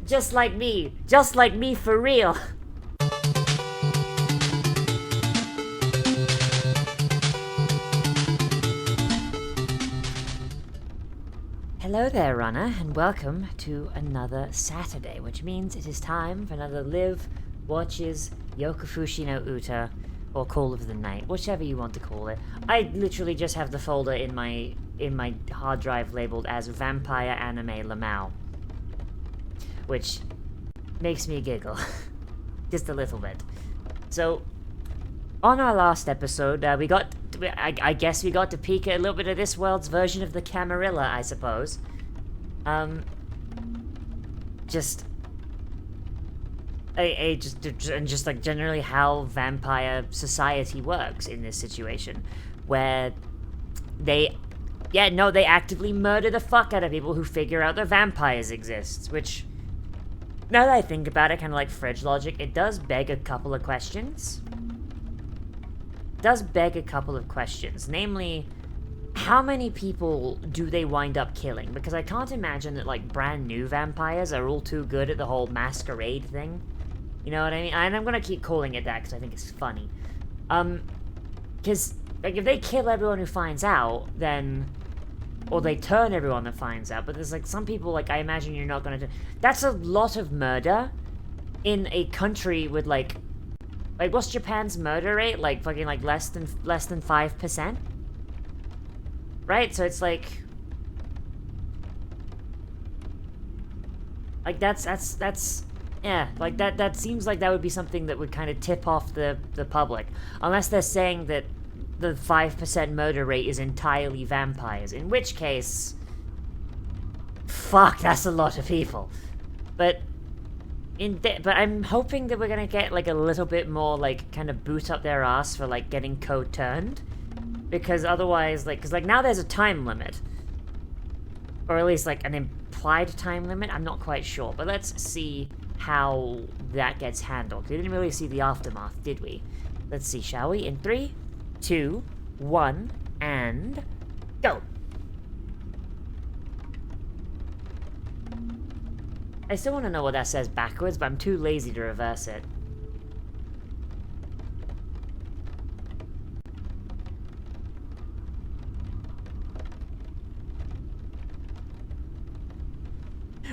Just like me. Just like me for real. Hello there, runner, and welcome to another Saturday, which means it is time for another Live Watches Yokofushi no Uta, or Call of the Night, whichever you want to call it. I literally just have the folder in my hard drive labeled as Vampire Anime Lamau, which makes me giggle, just a little bit. So, on our last episode, I guess we got to peek at a little bit of this world's version of the Camarilla, I suppose. Just like generally how vampire society works in this situation, where they actively murder the fuck out of people who figure out that vampires exist, which, now that I think about it, kind of like fridge logic, it does beg a couple of questions. Namely, how many people do they wind up killing? Because I can't imagine that, like, brand new vampires are all too good at the whole masquerade thing. You know what I mean? And I'm gonna keep calling it that because I think it's funny. Because, like, if they kill everyone who finds out, then... Or they turn everyone that finds out, but there's, like, some people, like, I imagine you're not gonna... That's a lot of murder in a country with, like, what's Japan's murder rate? Like, fucking, like, less than 5%? Right? So it's like... Like, that's... Yeah, like, that seems like that would be something that would kind of tip off the public. Unless they're saying that the 5% murder rate is entirely vampires. In which case... Fuck, that's a lot of people. But... But I'm hoping that we're gonna get, like, a little bit more, like, kind of boot up their ass for, like, getting code turned. Because otherwise, like, because, like, now there's a time limit. Or at least, like, an implied time limit. I'm not quite sure. But let's see how that gets handled. We didn't really see the aftermath, did we? Let's see, shall we? In 3, 2, 1, and... go! I still want to know what that says backwards, but I'm too lazy to reverse it.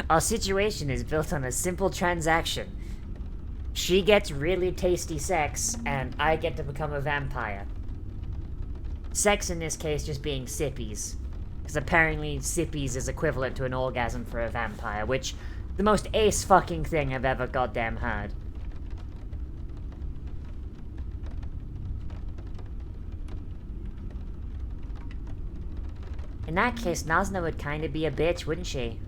Our situation is built on a simple transaction. She gets really tasty sex, and I get to become a vampire. Sex in this case just being sippies. Because apparently sippies is equivalent to an orgasm for a vampire, which... the most ace fucking thing I've ever goddamn heard. In that case, Nazna would kinda be a bitch, wouldn't she?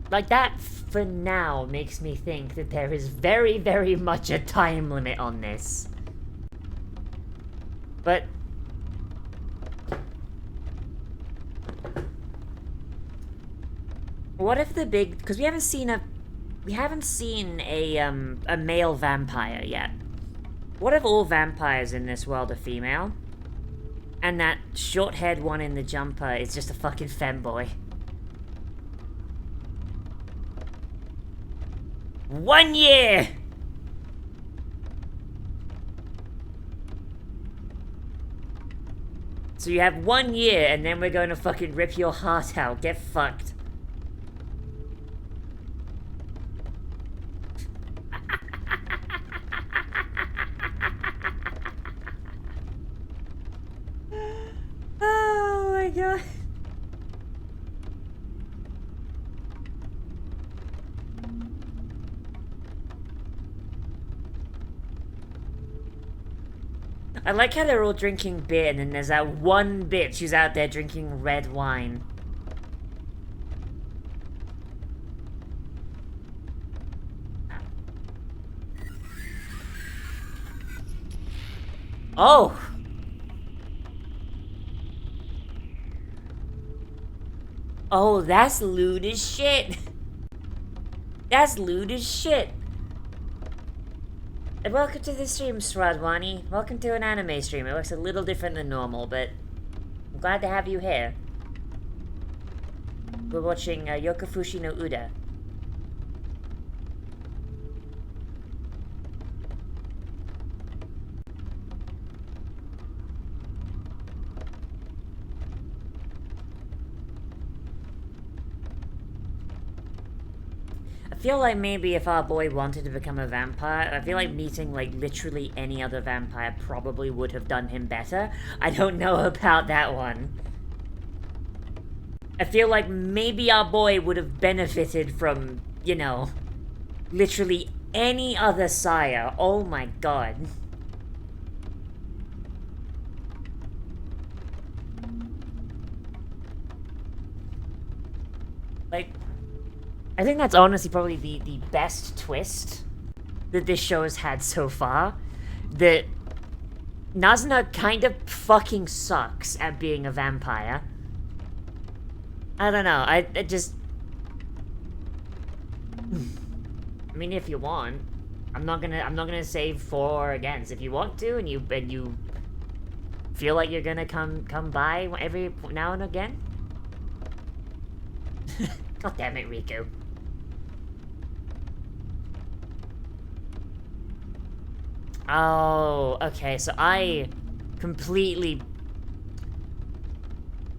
Like, that, for now, makes me think that there is very, very much a time limit on this. But... what if the big... because we haven't seen a male vampire yet. What if all vampires in this world are female? And that short-haired one in the jumper is just a fucking femboy. 1 year! So you have 1 year, and then we're going to fucking rip your heart out. Get fucked. Oh my god. I like how they're all drinking beer, and then there's that one bitch who's out there drinking red wine. Oh! Oh, that's lewd as shit. That's lewd as shit. And welcome to the stream, Swadwani. Welcome to an anime stream. It looks a little different than normal, but I'm glad to have you here. We're watching Yokofushi no Uda. I feel like maybe if our boy wanted to become a vampire, I feel like meeting, like, literally any other vampire probably would have done him better. I don't know about that one. I feel like maybe our boy would have benefited from, you know, literally any other sire. Oh my god. Like, I think that's honestly probably the best twist that this show has had so far. That Nazuna kind of fucking sucks at being a vampire. I don't know, I just... I mean, if you want. I'm not gonna say for or against. If you want to, and you feel like you're gonna come by every now and again. God damn it, Riku. Oh, okay, so I completely...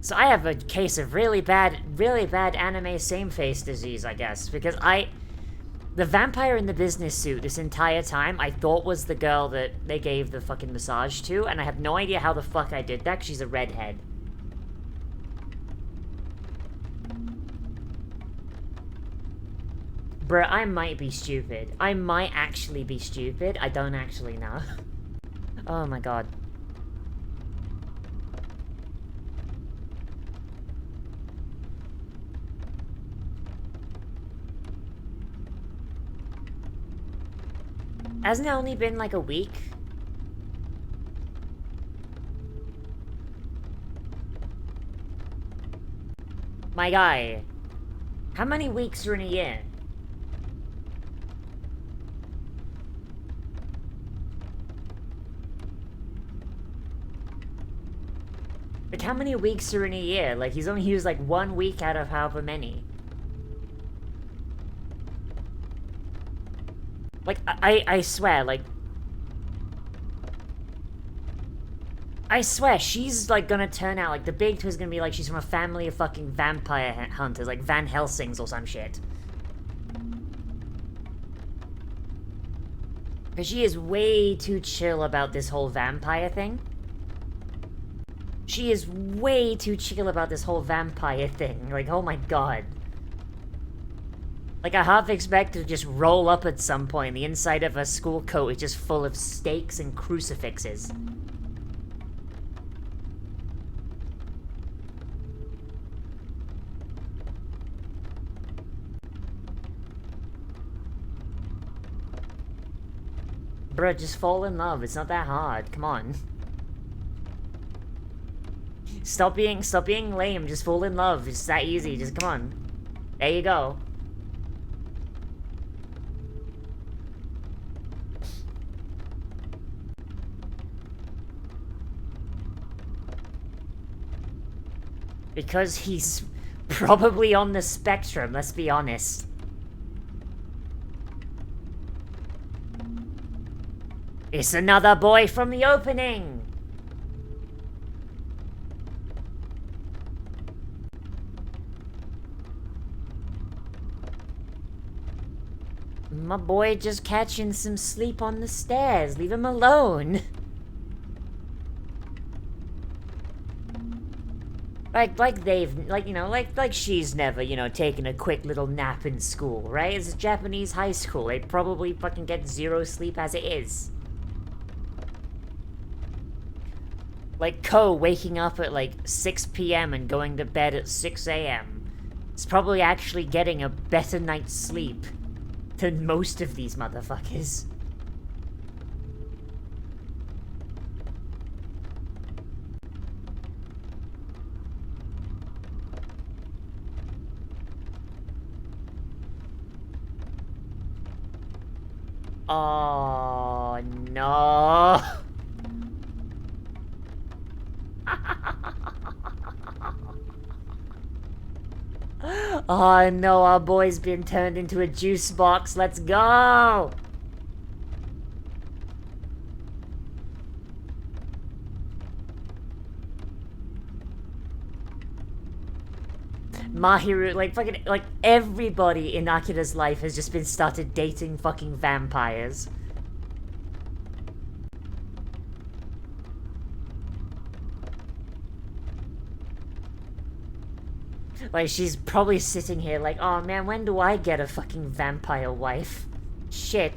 So I have a case of really bad anime same-face disease, I guess, because the vampire in the business suit this entire time I thought was the girl that they gave the fucking massage to, and I have no idea how the fuck I did that, 'cause she's a redhead. Bruh, I might be stupid. I might actually be stupid. I don't actually know. Oh my god. Hasn't it only been like a week? My guy. How many weeks are in a year? Like, how many weeks are in a year? Like, he's only used, like, 1 week out of however many. Like, I swear, like... I swear, she's, like, gonna turn out, like, the big twist is gonna be, like, she's from a family of fucking vampire hunters, like Van Helsings or some shit. Because she is way too chill about this whole vampire thing. She is way too chill about this whole vampire thing. Like, oh my god. Like, I half expect to just roll up at some point. The inside of her school coat is just full of stakes and crucifixes. Bruh, just fall in love. It's not that hard. Come on. Stop being lame. Just fall in love. It's that easy. Just come on. There you go. Because he's probably on the spectrum, let's be honest. It's another boy from the opening! My boy just catching some sleep on the stairs. Leave him alone. Like they've, like, you know, like she's never, you know, taken a quick little nap in school, right? It's a Japanese high school. They probably fucking get zero sleep as it is. Like Ko waking up at like 6 p.m. and going to bed at 6 a.m. is probably actually getting a better night's sleep than most of these motherfuckers. Oh, no. Oh, no, our boy's been turned into a juice box. Let's go. Mahiru, like, fucking, like, everybody in Akira's life has just been started dating fucking vampires. Like, she's probably sitting here like, oh man, when do I get a fucking vampire wife? Shit.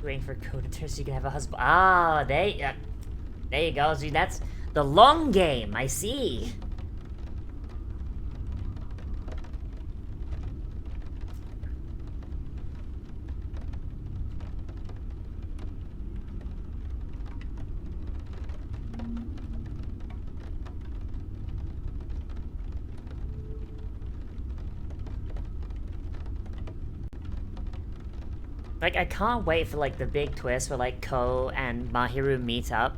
Waiting for Kodater so you can have a husband. Ah, there you go. See, that's the long game. I see. Like, I can't wait for, like, the big twist where, like, Ko and Mahiru meet up,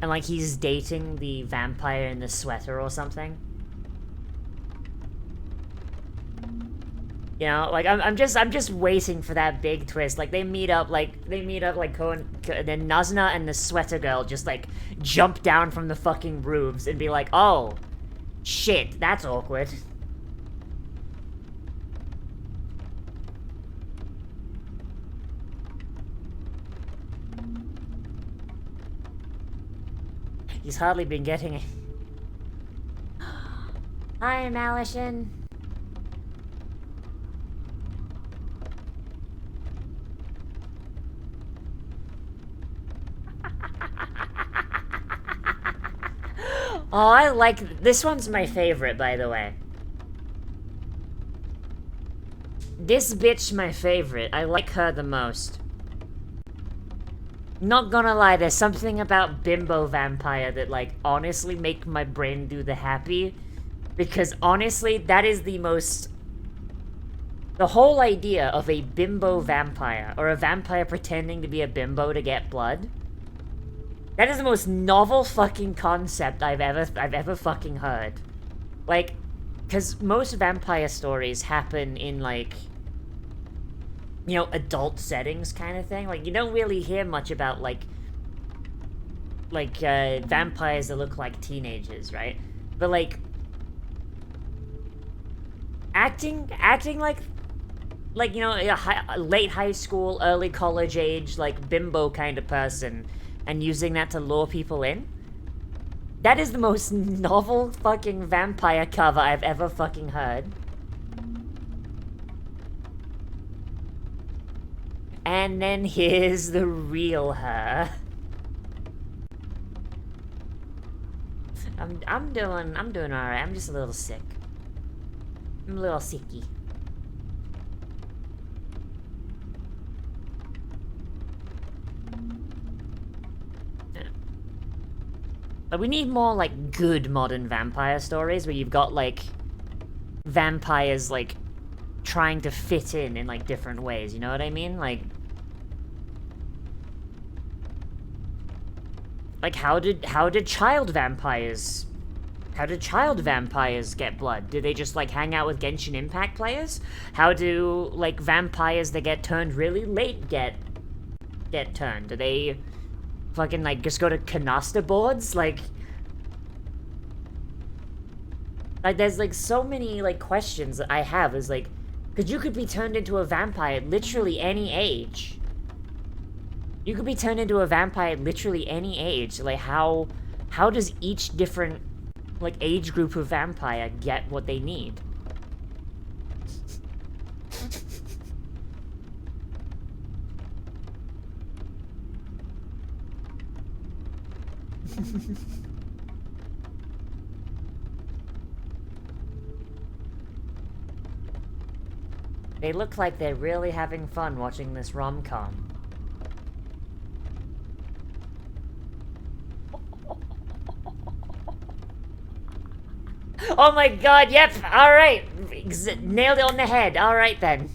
and, like, he's dating the vampire in the sweater or something. You know, like, I'm just waiting for that big twist. Like, they meet up, like, Ko and then Nazuna and the sweater girl just, like, jump down from the fucking roofs and be like, oh, shit, that's awkward. He's hardly been getting it. Hi, Malishin. Oh, I like... This one's my favorite, by the way. This bitch my favorite. I like her the most. Not gonna lie, there's something about Bimbo Vampire that, like, honestly make my brain do the happy. Because, honestly, that is the most... The whole idea of a bimbo vampire, or a vampire pretending to be a bimbo to get blood, that is the most novel fucking concept I've ever fucking heard. Like, because most vampire stories happen in, like, you know, adult settings kind of thing. Like, you don't really hear much about, like, vampires that look like teenagers, right? But, like, acting like, you know, a late high school, early college age, like, bimbo kind of person, and using that to lure people in? That is the most novel fucking vampire cover I've ever fucking heard. And then here's the real her. I'm doing alright. I'm just a little sick. I'm a little sicky. Like, we need more, like, good modern vampire stories where you've got, like, vampires, like, trying to fit in, like, different ways, you know what I mean? Like, how did child vampires get blood? Do they just, like, hang out with Genshin Impact players? How do, like, vampires that get turned really late get turned? Do they fucking, like, just go to canasta boards? Like, there's, like, so many, like, questions that I have is, like, because you could be turned into a vampire at literally any age. You could be turned into a vampire at literally any age. Like, how does each different, like, age group of vampire get what they need? They look like they're really having fun watching this rom-com. Oh my god, yep, alright. Nailed it on the head, alright then.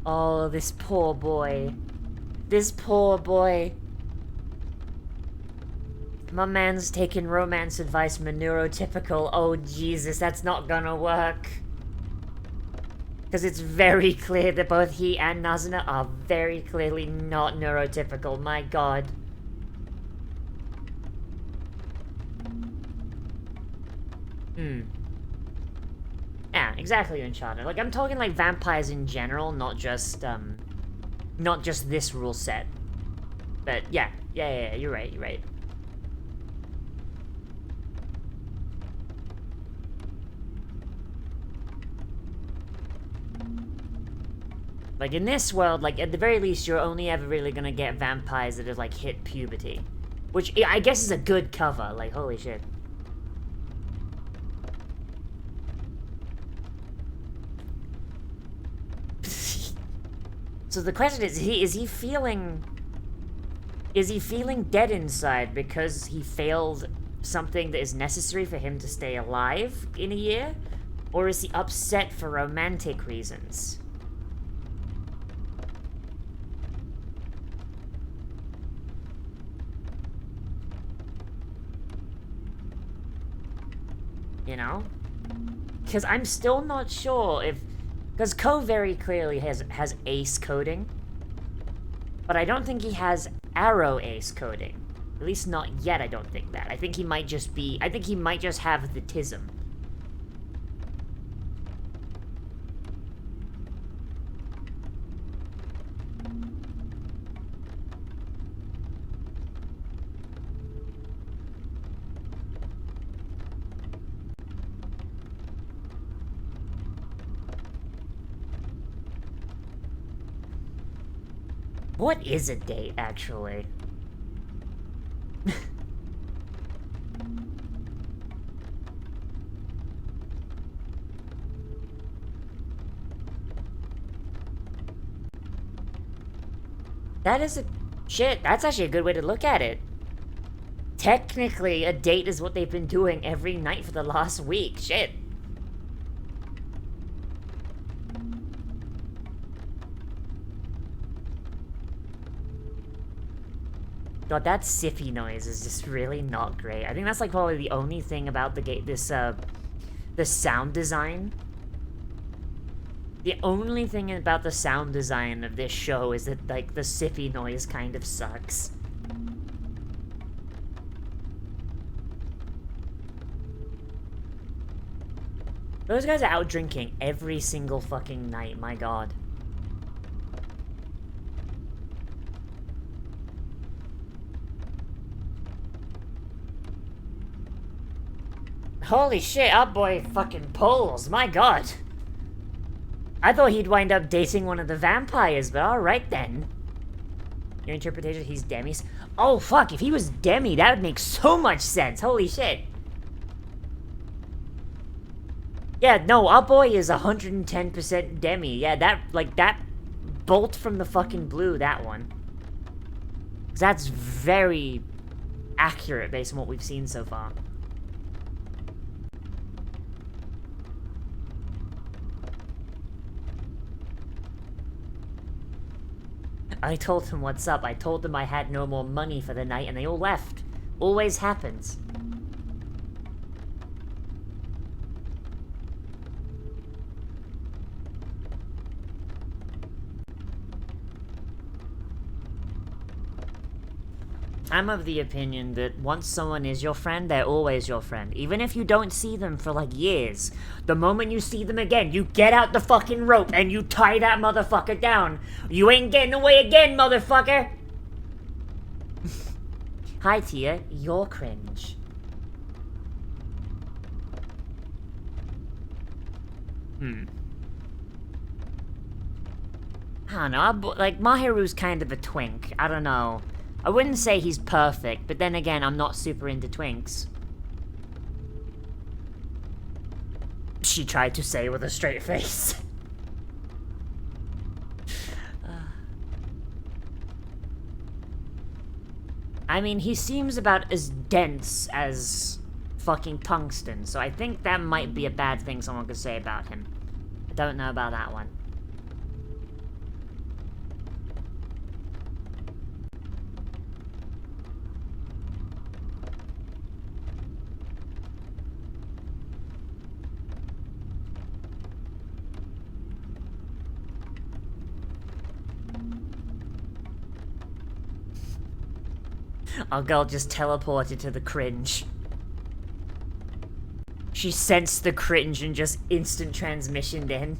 Oh, this poor boy. This poor boy. My man's taking romance advice from a neurotypical. Oh, Jesus, that's not gonna work. Because it's very clear that both he and Nazuna are very clearly not neurotypical. My god. Yeah, exactly, Uncharted. Like, I'm talking like vampires in general, not just this rule set. But yeah, you're right, you're right. Like, in this world, like, at the very least, you're only ever really gonna get vampires that have, like, hit puberty. Which, I guess is a good cover, like, holy shit. So the question is he feeling... Is he feeling dead inside because he failed something that is necessary for him to stay alive in a year? Or is he upset for romantic reasons? You know? Because I'm still not sure if... Because Ko very clearly has ace coding. But I don't think he has arrow ace coding. At least not yet, I don't think that. I think he might just be... I think he might just have the tism. What is a date, actually? That is a... Shit, that's actually a good way to look at it. Technically, a date is what they've been doing every night for the last week. Shit. God, that sippy noise is just really not great. I think that's like probably the only thing about the the sound design. The only thing about the sound design of this show is that, like, the sippy noise kind of sucks. Those guys are out drinking every single fucking night, my god. Holy shit, our boy fucking pulls, my god. I thought he'd wind up dating one of the vampires, but alright then. Your interpretation, he's Demi? Oh fuck, if he was Demi, that would make so much sense, holy shit. Yeah, no, our boy is 110% Demi. Yeah, that bolt from the fucking blue, that one. 'Cause that's very accurate based on what we've seen so far. I told them what's up. I told them I had no more money for the night, and they all left. Always happens. I'm of the opinion that once someone is your friend, they're always your friend. Even if you don't see them for, like, years. The moment you see them again, you get out the fucking rope and you tie that motherfucker down. You ain't getting away again, motherfucker! Hi, Tia. You're cringe. I don't know, like, Mahiru's kind of a twink. I don't know. I wouldn't say he's perfect, but then again, I'm not super into twinks. She tried to say with a straight face. I mean, he seems about as dense as fucking tungsten, so I think that might be a bad thing someone could say about him. I don't know about that one. Our girl just teleported to the cringe. She sensed the cringe and just instant transmissioned in.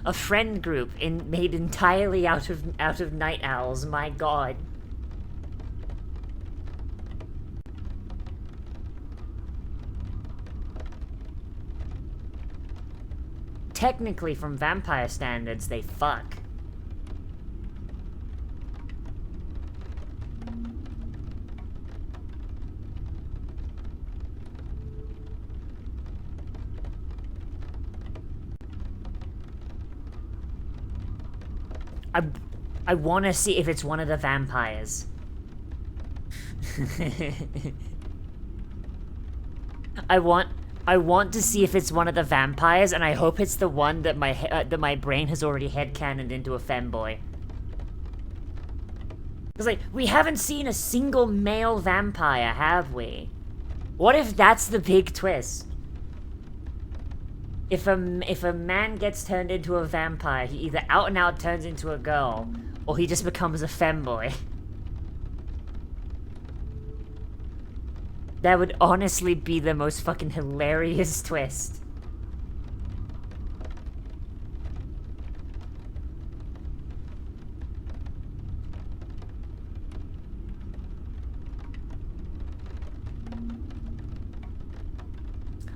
A friend group made entirely out of night owls, my god. Technically, from vampire standards, they fuck. I want to see if it's one of the vampires. I want to see if it's one of the vampires, and I hope it's the one that my brain has already headcanoned into a femboy. Because, like, we haven't seen a single male vampire, have we? What if that's the big twist? If a man gets turned into a vampire, he either out and out turns into a girl, or he just becomes a femboy. That would honestly be the most fucking hilarious twist.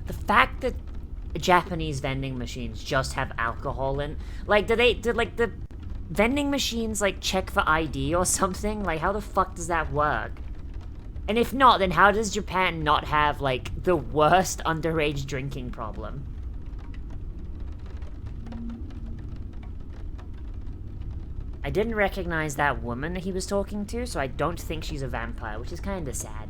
The fact that Japanese vending machines just have alcohol in, like, did the vending machines, like, check for ID or something? Like, how the fuck does that work? And if not, then how does Japan not have, like, the worst underage drinking problem? I didn't recognize that woman he was talking to, so I don't think she's a vampire, which is kinda sad.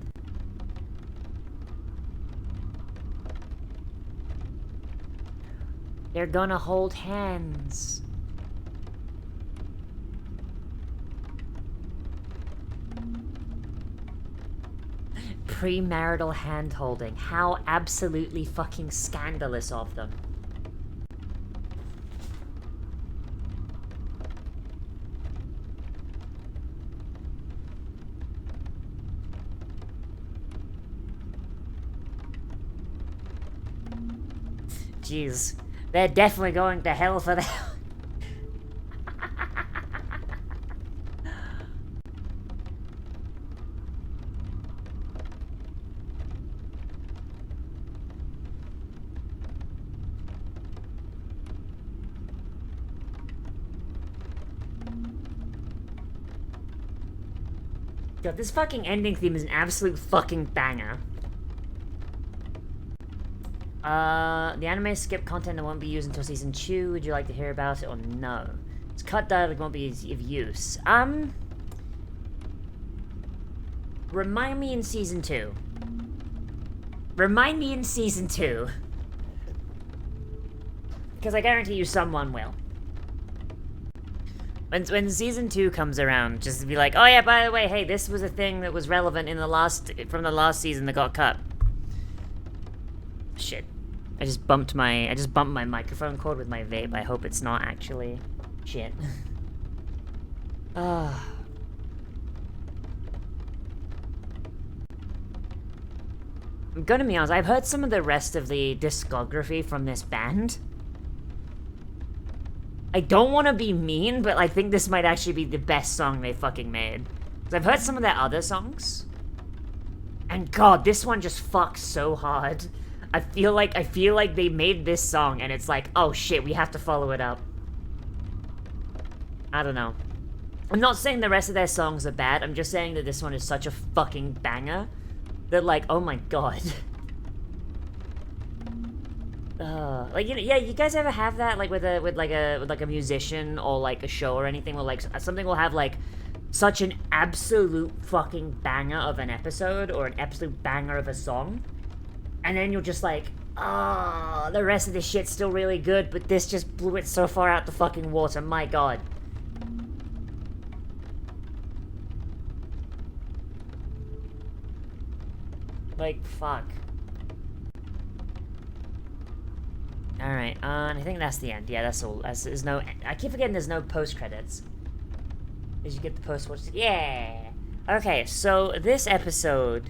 They're gonna hold hands. Premarital hand-holding. How absolutely fucking scandalous of them. Jeez. They're definitely going to hell for that. God, this fucking ending theme is an absolute fucking banger. The anime skip content that won't be used until season 2. Would you like to hear about it or no? It's cut dialogue won't be of use. Remind me in season 2. Remind me in season 2. Because I guarantee you someone will. When season 2 comes around, just be like, oh yeah, by the way, hey, this was a thing that was relevant in from the last season that got cut. Shit. I just bumped my microphone cord with my vape. I hope it's not actually shit. I'm gonna be honest, I've heard some of the rest of the discography from this band. I don't want to be mean, but I think this might actually be the best song they fucking made. I've heard some of their other songs, and God, this one just fucks so hard. I feel like they made this song, and it's like, oh shit, we have to follow it up. I don't know. I'm not saying the rest of their songs are bad, I'm just saying that this one is such a fucking banger that, like, oh my god. Like, you know, yeah, you guys ever have that, like, with a musician or, like, a show or anything where, like, something will have, like, such an absolute fucking banger of an episode or an absolute banger of a song, and then you're just like, oh, the rest of this shit's still really good, but this just blew it so far out the fucking water, my god. Like, fuck. Alright, and I think that's the end. Yeah, that's all. There's no... I keep forgetting there's no post-credits. Did you get the post-watch? Yeah! Okay, so this episode,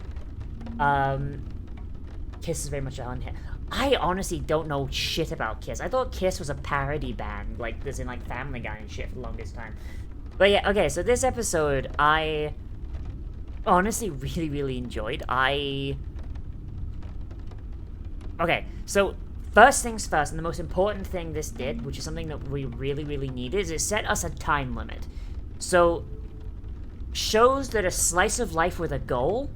Kiss is very much on here. I honestly don't know shit about Kiss. I thought Kiss was a parody band, like, there's in, like, Family Guy and shit for the longest time. But yeah, okay, so this episode, I honestly really, really enjoyed. Okay, so first things first, and the most important thing this did, which is something that we really, really needed, is it set us a time limit. So, shows that a slice of life with a goal,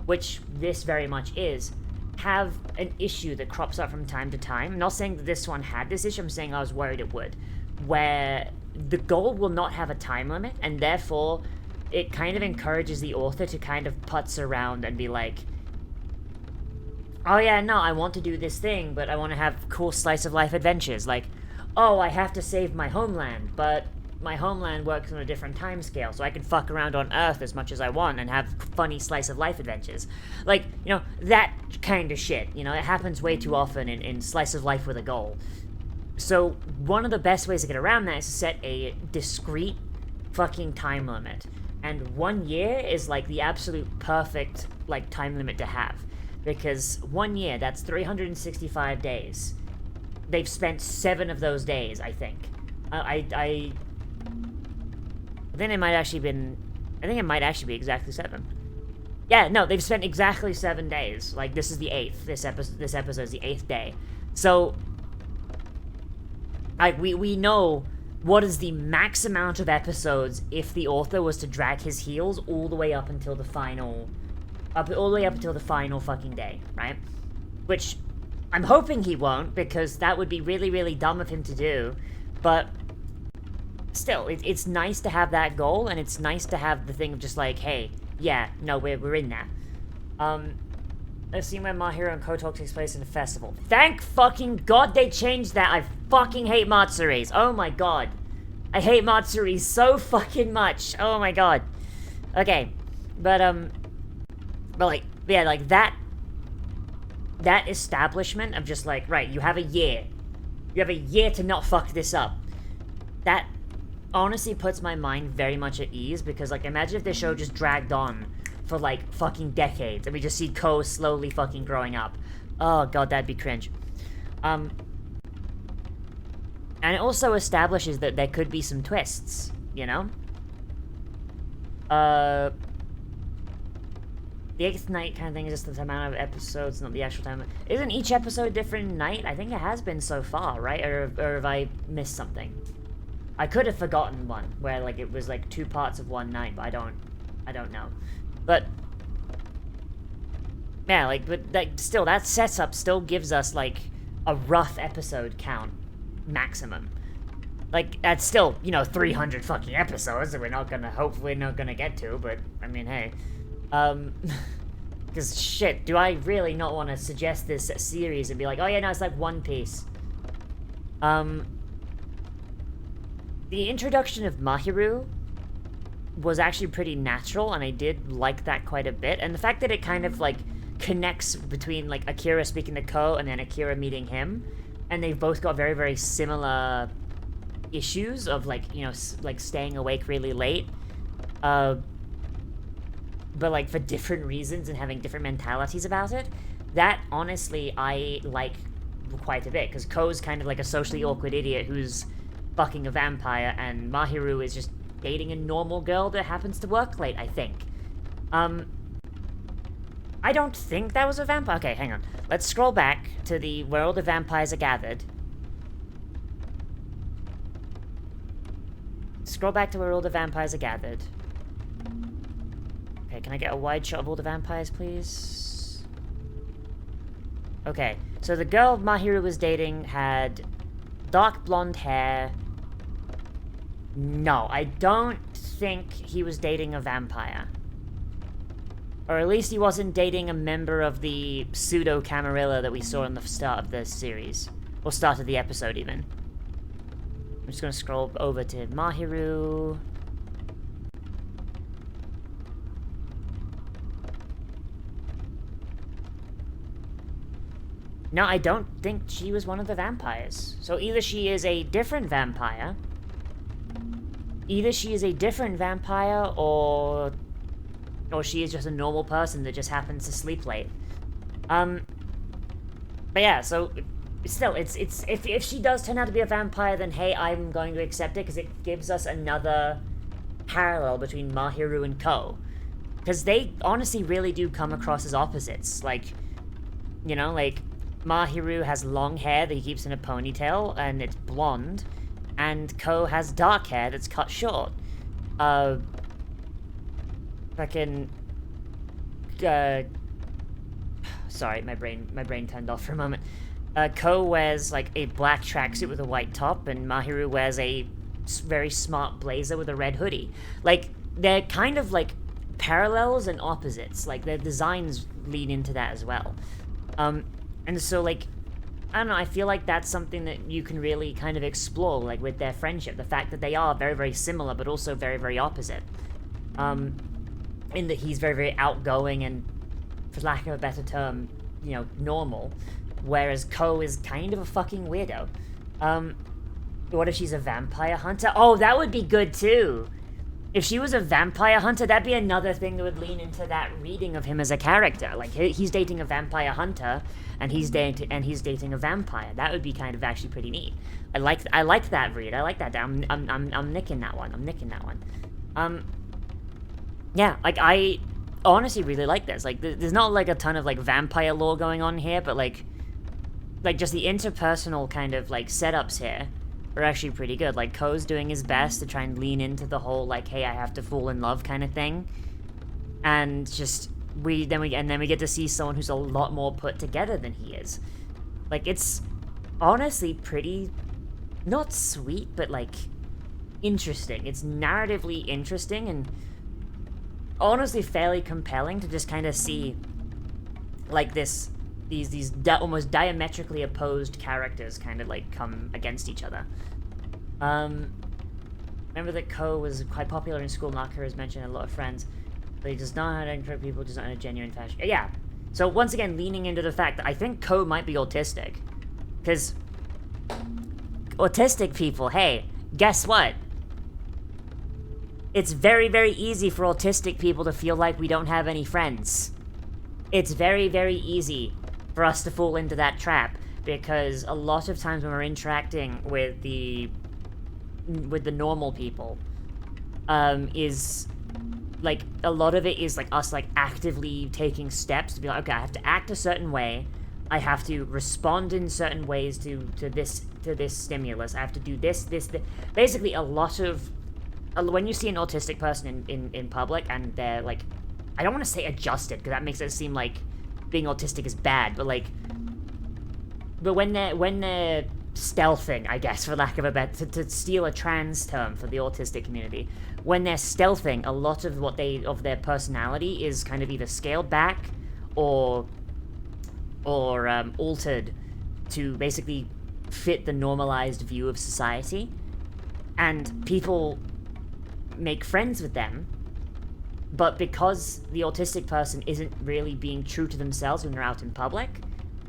which this very much is, have an issue that crops up from time to time. I'm not saying that this one had this issue, I'm saying I was worried it would. Where the goal will not have a time limit, and therefore, it kind of encourages the author to kind of putz around and be like, oh yeah, no, I want to do this thing, but I want to have cool slice of life adventures. Like, oh, I have to save my homeland, but my homeland works on a different time scale, so I can fuck around on Earth as much as I want and have funny slice of life adventures. Like, you know, that kind of shit. You know, it happens way too often in slice of life with a goal. So, one of the best ways to get around that is to set a discrete fucking time limit. And 1 year is, like, the absolute perfect, like, time limit to have. Because 1 year, that's 365 days. They've spent 7 of those days, I think. I think it might actually be exactly 7. Yeah, no, they've spent exactly 7 days. Like, this is the 8th. This episode is the 8th day. So, like, we know what is the max amount of episodes if the author was to drag his heels all the way up until the final... all the way up until the final fucking day, right? Which, I'm hoping he won't, because that would be really, really dumb of him to do, but... Still, it's nice to have that goal, and it's nice to have the thing of just like, hey, yeah, no, we're in there. Let's see where My Hero and Kotalk takes place in a festival. Thank fucking God they changed that! I fucking hate Matsuris! Oh my god. I hate Matsuris so fucking much! Oh my god. Okay, but like, yeah, like, that establishment of just like, right, you have a year. You have a year to not fuck this up. That honestly puts my mind very much at ease, because, like, imagine if this show just dragged on for, like, fucking decades, and we just see Ko slowly fucking growing up. Oh god, that'd be cringe. And it also establishes that there could be some twists, you know? The 8th night kind of thing is just the amount of episodes, not the actual time. Isn't each episode a different night? I think it has been so far, right? Or have I missed something? I could have forgotten one, where, like, it was, like, 2 parts of one night, but I don't know. But, yeah, like, but, like, still, that setup still gives us, like, a rough episode count, maximum. Like, that's still, you know, 300 fucking episodes that we're not gonna, hopefully not gonna get to, but, I mean, hey. Because, shit, do I really not want to suggest this series and be like, oh yeah, no, it's like One Piece. The introduction of Mahiru was actually pretty natural, and I did like that quite a bit. And the fact that it kind of, like, connects between, like, Akira speaking to Ko and then Akira meeting him, and they've both got very, very similar issues of, like, you know, like, staying awake really late, but, like, for different reasons and having different mentalities about it. That, honestly, I like quite a bit, because Ko's kind of like a socially awkward idiot who's fucking a vampire, and Mahiru is just dating a normal girl that happens to work late, I think. I don't think that was a vampire. Okay, hang on. Let's scroll back to the where all the vampires are gathered. Scroll back to where all the vampires are gathered. Okay, can I get a wide shot of all the vampires, please? Okay, so the girl Mahiru was dating had dark blonde hair. No, I don't think he was dating a vampire. Or at least he wasn't dating a member of the pseudo-Camarilla that we saw in the start of the series. Or start of the episode, even. I'm just gonna scroll over to Mahiru. No, I don't think she was one of the vampires. So either she is a different vampire, or she is just a normal person that just happens to sleep late. But yeah, so still, it's if she does turn out to be a vampire, then hey, I'm going to accept it because it gives us another parallel between Mahiru and Ko, because they honestly really do come across as opposites. Like, you know, like Mahiru has long hair that he keeps in a ponytail and it's blonde, and Ko has dark hair that's cut short. Fucking sorry, my brain turned off for a moment. Ko wears like a black tracksuit with a white top, and Mahiru wears a very smart blazer with a red hoodie. Like, they're kind of like parallels and opposites. Like, their designs lean into that as well. And so, like, I don't know, I feel like that's something that you can really kind of explore, like, with their friendship. The fact that they are very, very similar, but also very, very opposite. In that he's very, very outgoing and, for lack of a better term, you know, normal. Whereas Ko is kind of a fucking weirdo. What if she's a vampire hunter? Oh, that would be good, too! If she was a vampire hunter, that'd be another thing that would lean into that reading of him as a character. Like, he's dating a vampire hunter, and he's dating a vampire. That would be kind of actually pretty neat. I like that read. I like that. I'm nicking that one. Yeah, like, I honestly really like this. Like, there's not, like, a ton of, like, vampire lore going on here, but, like, just the interpersonal kind of, like, setups here are actually pretty good. Like, Ko's doing his best to try and lean into the whole, like, hey, I have to fall in love kind of thing. And just, then we get to see someone who's a lot more put together than he is. Like, it's honestly pretty, not sweet, but, like, interesting. It's narratively interesting and honestly fairly compelling to just kind of see, like, these almost diametrically opposed characters kind of, like, come against each other. Remember that Ko was quite popular in school, Naka has mentioned a lot of friends, but he does not know how to interact with people, does not in a genuine fashion. Yeah, so once again, leaning into the fact that I think Ko might be autistic. Because autistic people, hey, guess what? It's very, very easy for autistic people to feel like we don't have any friends. It's very, very easy for us to fall into that trap, because a lot of times when we're interacting with the normal people, is, like, a lot of it is, like, us, like, actively taking steps to be like, okay, I have to act a certain way, I have to respond in certain ways to this stimulus, I have to do this. Basically, a lot of, when you see an autistic person in public, and they're, like, I don't want to say adjusted, because that makes it seem like being autistic is bad, but, like, when they're stealthing, I guess, for lack of a better, to steal a trans term for the autistic community, when they're stealthing, a lot of their personality is kind of either scaled back or altered to basically fit the normalized view of society, and people make friends with them, but because the autistic person isn't really being true to themselves when they're out in public,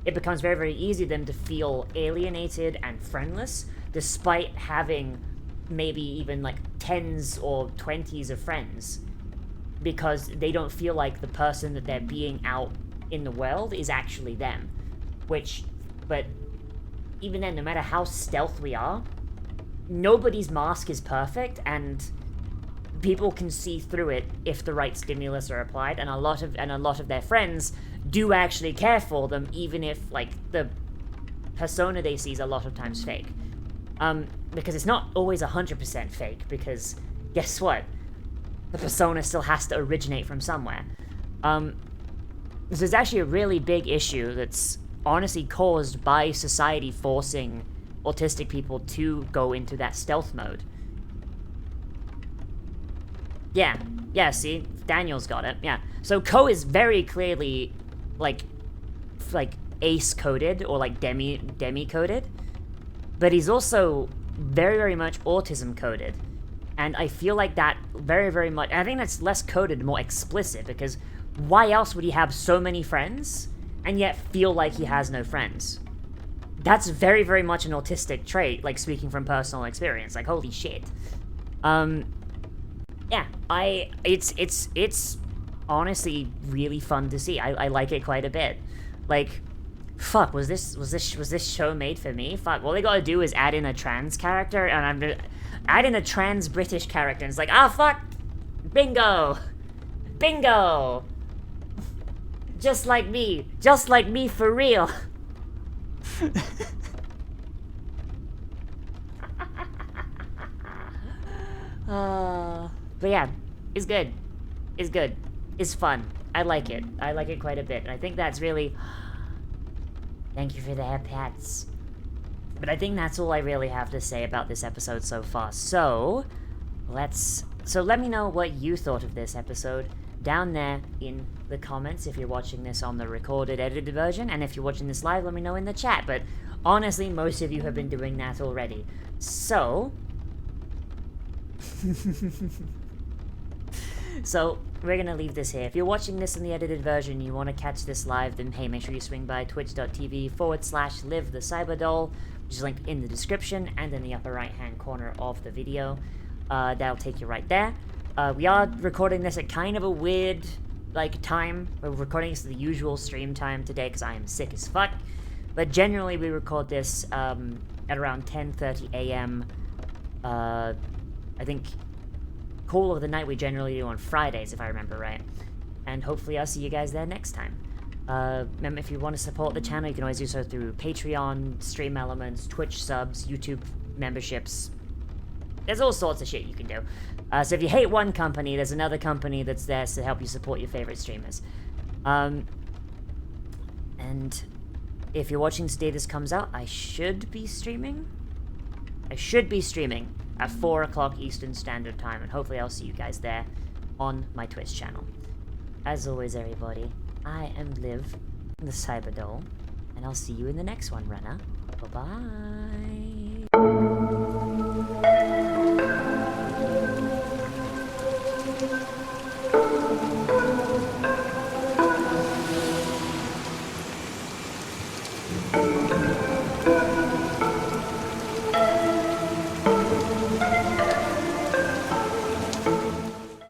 it becomes very, very easy for them to feel alienated and friendless, despite having maybe even, like, 10s or 20s of friends, because they don't feel like the person that they're being out in the world is actually them. But even then, no matter how stealth we are, nobody's mask is perfect, and people can see through it if the right stimulus are applied, and a lot of their friends do actually care for them, even if like the persona they see is a lot of times fake. Because it's not always 100% fake, because guess what? The persona still has to originate from somewhere. This is actually a really big issue that's honestly caused by society forcing autistic people to go into that stealth mode. Yeah, see? Daniel's got it, yeah. So Ko is very clearly, like ace-coded, or like demi-coded, but he's also very, very much autism-coded. And I feel like that very, very much, I think that's less coded, more explicit, because why else would he have so many friends, and yet feel like he has no friends? That's very, very much an autistic trait, like, speaking from personal experience, like, holy shit. Yeah, it's honestly really fun to see. I like it quite a bit. Like, fuck, was this show made for me? Fuck, all they gotta do is add in a trans character, and I'm gonna add in a trans British character, and it's like, ah, fuck, bingo, just like me for real. But yeah, it's good. It's fun. I like it quite a bit, and I think that's really... Thank you for the pats. But I think that's all I really have to say about this episode so far. So let me know what you thought of this episode down there in the comments if you're watching this on the recorded, edited version, and if you're watching this live, let me know in the chat. But honestly, most of you have been doing that already. So... So, we're gonna leave this here. If you're watching this in the edited version, you want to catch this live, then hey, make sure you swing by twitch.tv/LiveTheCyberDoll, which is linked in the description and in the upper right-hand corner of the video. That'll take you right there. We are recording this at kind of a weird, like, time. We're recording this at the usual stream time today, because I am sick as fuck. But generally, we record this, at around 10:30 a.m., I think... Call of the night we generally do on Fridays, if I remember right. And hopefully I'll see you guys there next time. Remember, if you want to support the channel, you can always do so through Patreon, Stream Elements, Twitch subs, YouTube memberships. There's all sorts of shit you can do. So if you hate one company, there's another company that's there to help you support your favorite streamers. And if you're watching today this comes out, I should be streaming at 4 o'clock Eastern Standard Time, and hopefully I'll see you guys there on my Twitch channel. As always, everybody, I am Liv, the Cyberdoll, and I'll see you in the next one, Renna. Bye-bye!